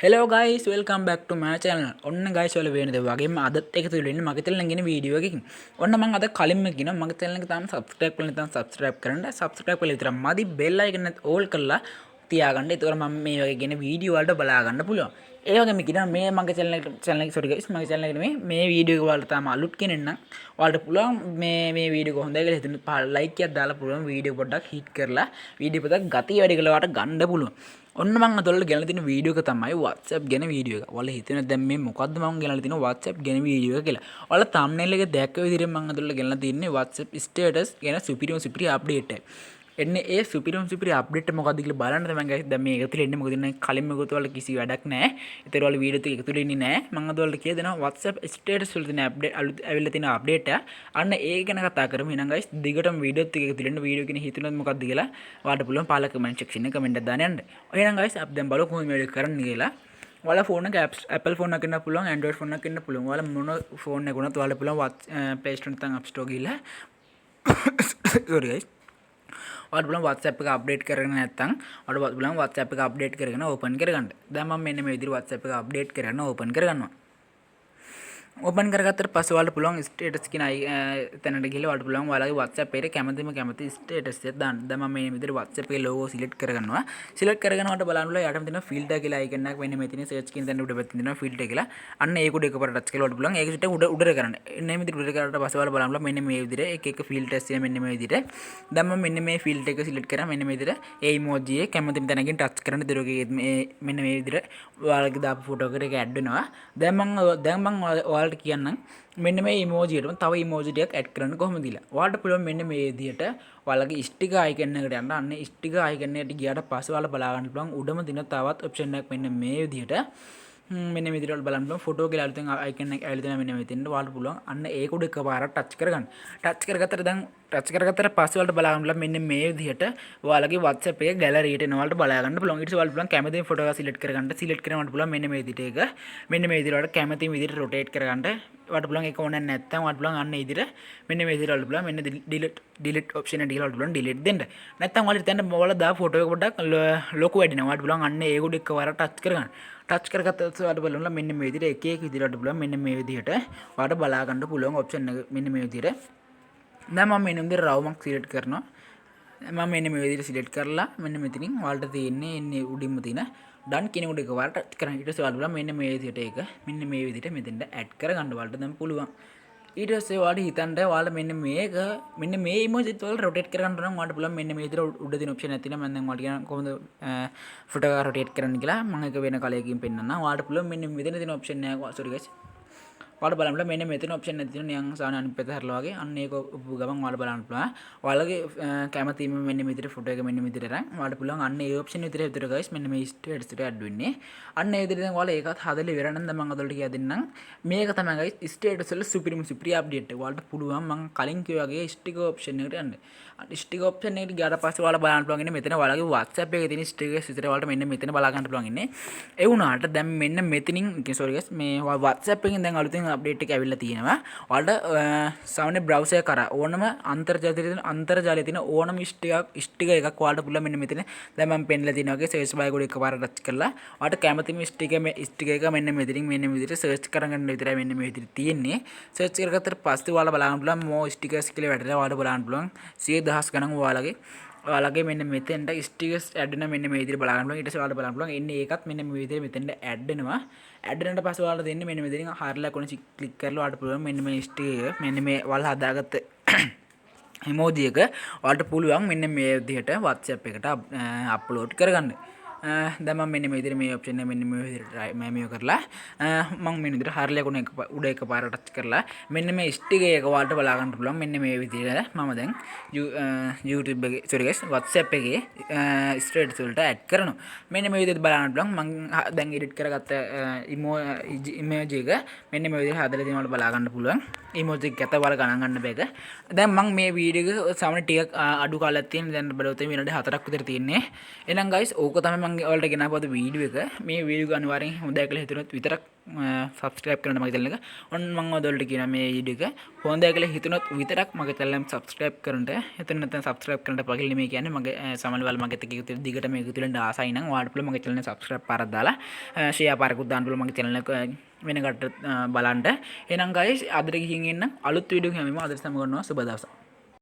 Hello guys, welcome back to my channel. ඔන්න guys ඔයාලා වෙනද වගේම අදත් එකතු වෙලා ඉන්නේ මගේ channel එකෙන් වීඩියෝ එකකින්. ඔන්න මම අද කලින්ම කියනවා මගේ channel එක තාම subscribe කරලා නැත්නම් subscribe කරන්න. subscribe කරලා විතරක් මදි bell icon එක all කරලා තියාගන්න. ඒතකොට මම මේ වගේ කියන වීඩියෝ වලට බලා ගන්න පුළුවන්. ඒ වගේම කියනවා මේ මගේ channel එක sorry guys මගේ channel එක නෙමෙයි මේ වීඩියෝ එක වලට තාම අලුත් කෙනෙක් නම් ඔයාලට පුළුවන් මේ වීඩියෝ එක හොඳයි කියලා හිතන පහළ like එකක් දාලා පුළුවන් වීඩියෝ පොඩ්ඩක් hit කරලා වීඩියෝ පොඩක් ගතිය වැඩි කරලා ඔයාලට ගන්න පුළුවන්. ඔන්න මම අදවල ගෙනලා තියෙන වීඩියෝ එක තමයි WhatsApp ගැන වීඩියෝ එක. ඔයාලා හිතන දැන් මේ මොකද්ද මම ගෙනලා තියෙන WhatsApp ගැන වීඩියෝ එක කියලා. ඔයාලා thumbnail එකේ දැක්ක විදිහට මම අදවල ගෙනලා තින්නේ WhatsApp status ගැන සුපිරි අප්ඩේට් එක. එන්නේ ඒ සුපිරි අප්ඩේට් එක මොකද්ද කියලා බලන්න තමයි guys දැන් මේ එකතුල එන්නේ. මොකද ඉන්නේ කලින් මේකත් වල කිසි වැඩක් නැහැ. ඒතර වල වීඩියෝ එක එකතුල ඉන්නේ නැහැ. මම අදවල කියලා දෙනවා WhatsApp status වල තියෙන අප්ඩේට් අලුත් ඇවිල්ලා තියෙන අප්ඩේට් එක. අන්න ඒක ගැන කතා කරමු. එහෙනම් guys දිගටම වීඩියෝ එක එකතුල ඉන්න වීඩියෝ එකේ හිතුනොත් මොකද්ද කියලා ඔයාලට පුළුවන් පහල කමෙන්ට් සෙක්ෂන් එකේ කමෙන්ට් එකක් දාන්න යන්න. එහෙනම් guys අපි දැන් බලමු කොහොමද මේක කරන්න කියලා. ඔයාලා ෆෝන් එක Apple ෆෝන් එකක් ඉන්න පුළුවන් Android ෆෝන් එකක් ඉන්න පුළුවන්. ඔයාලා මොන ෆෝන් එක උනත් ඔයාලා පුළුවන් Play Store නැත්නම් App Store ගිහලා sorry guys ඔයාලට පුළුවන් WhatsApp එක අප්ඩේට් කරගෙන නැත්නම් ඔයාලට පුළුවන් WhatsApp එක අප්ඩේට් කරගෙන ඕපන් කරගන්න. දැන් මම මෙන්න මේ විදිහට WhatsApp එක අප්ඩේට් කරගෙන ඕපන් කරගන්නවා. ඕපන් කරගත්තට පස්සේ ඔයාලට පුළුවන් ස්ටේටස් කියන තැනට ගිහලා ඔයාලට පුළුවන් ඔයාලගේ WhatsApp එකේ කැමති ස්ටේටස් එක දාන්න. දැන් මම මේ විදිහට WhatsApp එකේ logo select කරගන්නවා. select කරගෙන ඔයාලට බලන්න පුළුවන් යාටම තියෙනවා filter කියලා icon එකක් මෙන්න මේ තියෙන search කියන තැන උඩ පැත්තේ තියෙනවා filter කියලා. අන්න ඒක උඩ එකපාරට touch කරලා ඔයාලට පුළුවන් ඒක සිට උඩට කරන්න. එන්න මේ විදිහට උඩට කරාට පස්සේ ඔයාලා බලන්න පුළුවන් මෙන්න මේ විදිහට එක filters තියෙන මෙන්න මේ විදිහට. දැන් මම මෙන්න මේ filter එක select කරා මෙන්න මේ විදිහට ඒ emoji එක කැමති තැනකින් touch කරන්න දරුවගේ මෙන්න මේ විදිහට ඔයාලගේ දාපු ෆොටෝ එකට ඒක add වෙනවා. දැන් මම ඔයාලට කියන්නම් මෙන්න මේ emoji එකටම තව emoji ටිකක් add කරන්න කොහොමද කියලා. ඔයාලට පුළුවන් මෙන්න මේ විදිහට ඔයාලගේ sticker icon එකට යන්න. අන්න sticker icon එකට ගියාට පස්සේ ඔයාලා බලා ගන්න පුළුවන් උඩම තියෙන තවත් option එකක් මෙන්න මේ විදිහට මෙන්න මේ විදිහට බලන්න පුළුවන් ෆොටෝ කියලා අලුතෙන් icon එක ඇවිල්ලා තියෙනවා මෙන්න මෙතෙන්ට ඔයාලට පුළුවන් අන්න ඒක උඩ එකපාරක් touch කරගන්න. touch කරගත්තට දැන් touch කරගත්තට පස්සේ ඔයාලට බලා ගන්න පුළුවන් මෙන්න මේ විදිහට ඔයාලගේ WhatsApp එකේ gallery එකට එනවා ඔයාලට බලා ගන්න පුළුවන්. ඊට පස්සේ ඔයාලට පුළුවන් කැමති ෆොටෝ එක select කරගන්න. select කරනකොට පුළුවන් මෙන්න මේ විදිහට ඒක මෙන්න මේ විදිහට ඔයාලට කැමති විදිහට rotate කරගන්න. ඔයාලට පුළුවන් ඒක ඕනේ නැත්නම් ඔයාලට පුළුවන් අන්න විදිහට මෙන්න මේ විදිහට ඔයාලට පුළුවන් මෙන්න delete option එක ගිහලා ඔයාලට පුළුවන් delete දෙන්න. නැත්නම් ඔයාලට දැන් ඔයාලා දා ෆොටෝ එක පොඩ්ඩක් ලොකු වැඩිනවා. ඔයාලට පුළුවන් අන්න ඒක උඩ එකපාරක් touch කරගන්න. touch කරගත්තත් ඔයාලට බලන්න මෙන්න මේ විදිහට එක එක විදිහට පුළුවන් මෙන්න මේ විදිහට ඔයාලට බලා ගන්න පුළුවන් option එක මෙන්න මේ විදිහට. දැන් මම මෙන්න විදිහට රවුමක් select කරනවා. මම මෙන්න මේ විදිහට select කරලා මෙන්න මෙතනින් ඔයාලට තියෙන්නේ එන්නේ උඩින්ම තියෙන done කියන උඩ එකපාරට touch කරන්න. ඊට පස්සේ ඔයාලට මෙන්න මේ විදිහට ඒක මෙන්න මේ විදිහට මෙතෙන්ට add කරගන්න ඔයාලට දැන් පුළුවන්. ඊට පස්සේ ඔයාලට හිතන්න ඔයාලා මෙන්න මේක මෙන්න මේ emoji එක ඔයාලා rotate කරගන්න නම් ඔයාලට පුළුවන් මෙන්න මේ විදිහට උඩ තියෙන option එකක් තියෙනවා. මම දැන් ඔයාලට කියන කොහොමද photo එක rotate කරන්න කියලා මම ඒක වෙන කලයකින් පෙන්නන්නම්. ඔයාලට පුළුවන් මෙන්න මෙතන තියෙන option එක sorry guys ඔයාලට බලන්න මෙන්න මෙතන option එකක් තියෙනවා නිකන් සාමාන්‍ය අනිත් පැත්ත හැරලා වගේ. අන්න ඒක උපු ගමන් ඔයාලට බලන්න පුළුවන්. ඔයාලගේ කැමතිම මෙන්න මේ විදිහට photo එක මෙන්න මේ විදිහට අරන් ඔයාලට පුළුවන් අන්න ඒ option විදිහට guys මෙන්න මේ status එකට add වෙන්නේ. අන්න ඒ විදිහට දැන් ඔයාලා ඒකත් හදලා ඉවර නම් දැන් මම අදවලට කියලා දෙන්නම්. මේක තමයි guys status වල සුපිරි update එක. ඔයාලට පුළුවන් මම කලින් කිව්වා වගේ sticker option එකට යන්න. sticker option එකට ගියාට පස්සේ ඔයාලා බලන්න පුළුවන් ඉන්නේ මෙතන ඔයාලගේ WhatsApp එකේ තියෙන stickers විතර ඔයාලට මෙන්න මෙතන බලා ගන්න පුළුවන් ඉන්නේ. ඒ වුණාට දැන් මෙන්න මෙතනින් sorry guys මේ WhatsApp එකෙන් දැන් අලුතෙන් අප්ඩේට් එක ඇවිල්ලා තියෙනවා. ඔයාලට සාමාන්‍ය browser එක කරා ඕනම අන්තර්ජාලයේ තියෙන ඕනම sticker එකක් ඔයාලට පුළුවන් මෙන්න මෙතන දැන් මම පෙන්නලා තියෙනවා වගේ search bar එක එකපාරට touch කරලා ඔයාලට කැමතිම sticker එක මෙන්න මෙතනින් මෙන්න විදිහට search කරගන්න විතරයි මෙන්න මේ විදිහට තියෙන්නේ. search කරගත්තට පස්සේ ඔයාලා බලන්න පුළුවන් more stickers කියලා වැටලා ඔයාලට බලන්න පුළුවන් 100,000 ගණන් ඔයාලගේ මෙන්න මෙතෙන්ට stickers add වෙන මෙන්න මේ විදිහට බලා ගන්න පුළුවන්. ඊට පස්සේ ඔයාලට බලන්න පුළුවන් එන්නේ ඒකත් මෙන්න මේ විදිහට මෙතෙන්ට add වෙනවා. add වෙනට පස්සේ ඔයාලට දෙන්නේ මෙන්න මෙතනින් හරියලා කොන ක්ලික් කරලා ඔයාලට පුළුවන් මෙන්න මේ sticker මෙන්න මේ ඔයාලා හදාගත්ත emoji එක ඔයාලට පුළුවන් මෙන්න මේ විදිහට WhatsApp එකට upload කරගන්න. දැන් මම මෙන්න මේ විදිහට මේ option එක මෙන්න මේ විදිහට මේව කරලා මම මෙන්න විදිහට හරියලා කොන උඩ එකපාරට touch කරලා මෙන්න මේ sticker එක ඔයාලට බලා ගන්න පුළුවන් මෙන්න මේ විදිහට මම දැන් YouTube එකේ sorry guys WhatsApp එකේ status වලට add කරනවා. මෙන්න මේ විදිහට බලන්න පුළුවන් මම දැන් edit කරගත්ත emoji එක මෙන්න මේ විදිහට හදලා තියෙනවා ඔයාලට බලා ගන්න පුළුවන්. emoji එක ගැත ඔයාලා ගණන් ගන්න බෑක. දැන් මම මේ වීඩියෝ එක සාමාන්‍ය ටිකක් අඩු කාලයක් තියෙන දැන් බලවත් විනාඩි 4ක් විතර තියෙන්නේ. එහෙනම් guys ඕක තමයි මම ඔයාලට ගෙනාපු අද වීඩියෝ එක. මේ වීඩියෝ එක අනිවාර්යෙන් හොඳයි කියලා හිතුනොත් විතරක් සබස්ක්‍රයිබ් කරන්න මගේ channel එක. ඔන්න මම ඔයාලට කියනවා මේ වීඩියෝ එක හොඳයි කියලා හිතුනොත් විතරක් මගේ channel එක subscribe කරන්න. එතන නැත්නම් subscribe කරන්න එපා කියලා නෙමෙයි කියන්නේ. මගේ සමහරවල් වල මගේ එක්ක එකතු දිගට මේක තුලින් ආසයි නම් ඔයාලට පුළුවන් මගේ channel එක subscribe පාරක් දාලා share පාරකුත් දාන්න පුළුවන් මගේ channel එක වෙන කටට බලන්න. එහෙනම් guys අදට ගිහින් එන්න අලුත් වීඩියෝ එකකින් මම අදට සමු කරනවා. සුබ දවසක්.